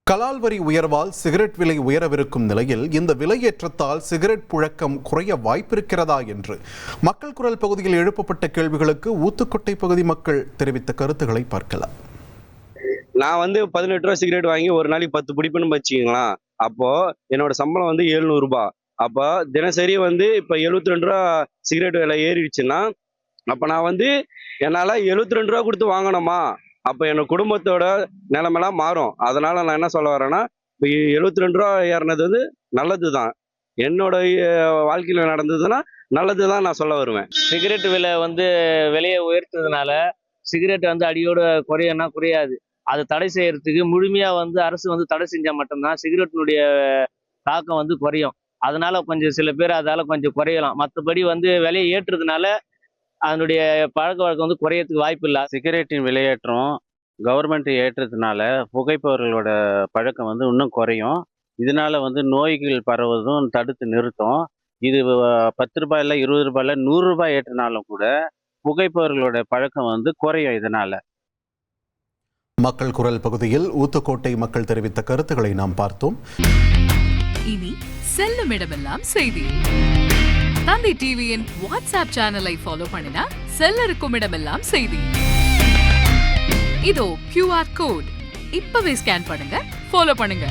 கலால் வரி உயர்வால் சிகரெட் விலை உயரவிருக்கும் நிலையில் இந்த விலையேற்றத்தால் சிகரெட் புழக்கம் குறைய வாய்ப்பிருக்கிறதா என்று மக்கள் குரல் பகுதியில் எழுப்பப்பட்ட கேள்விகளுக்கு ஊத்துக்கோட்டை பகுதி மக்கள் தெரிவித்த கருத்துக்களை பார்க்கலாம். நான் 18 ரூபா சிகரெட் வாங்கி ஒரு நாளைக்கு 10 பிடிப்புன்னு வச்சுக்கலாம். அப்போ என்னோட சம்பளம் 700 ரூபாய். அப்போ தினசரி இப்ப 72 ரூபா சிகரெட் விலை ஏறிடுச்சுன்னா அப்ப நான் என்னால 72 ரூபா கொடுத்து வாங்கணுமா? அப்ப என் குடும்பத்தோட நிலைமெல்லாம் மாறும். அதனால நான் என்ன சொல்ல வரேன்னா, 72 ரூபா ஏறினது நல்லதுதான். என்னோட வாழ்க்கையில நடந்ததுன்னா நல்லதுதான் நான் சொல்ல வருவேன். சிகரெட் விலை விலையை உயர்த்ததுனால சிகரெட் அடியோட குறையன்னா குறையாது. அது தடை செய்யறதுக்கு முழுமையா அரசு தடை செஞ்சா மட்டும்தான் சிகரெட்டினுடைய தாக்கம் குறையும். அதனால கொஞ்சம் சில பேர் அதால கொஞ்சம் குறையலாம். மற்றபடி விலையை ஏற்றுறதுனால அதனுடைய பழக்க வழக்கம் குறையறதுக்கு வாய்ப்பு இல்லை. சிகரெட்டின் விலையேற்றம் கவர்மெண்ட் ஏற்றதுனால புகைப்பவர்களோட பழக்கம் இன்னும் குறையும். இதனால நோய்கள் பரவுவதும் தடுத்து நிறுத்தும். இது 10 ரூபாய் இல்லை 20 ரூபாய் இல்லை 100 ரூபாய் ஏற்றினாலும் கூட புகைப்பவர்களோட பழக்கம் குறையும் இதனால. மக்கள் குரல் பகுதியில் ஊத்துக்கோட்டை மக்கள் தெரிவித்த கருத்துக்களை நாம் பார்த்தோம். இனி செல்லும் இடமெல்லாம் செய்தி. தந்தை டிவியின் வாட்ஸ்அப் சேனலை ஃபாலோ பண்ணினா செல்ல இருக்கும் இடமெல்லாம் செய்தி. இதோ QR கோட் இப்பவே ஸ்கேன் பண்ணுங்க, ஃபாலோ பண்ணுங்க.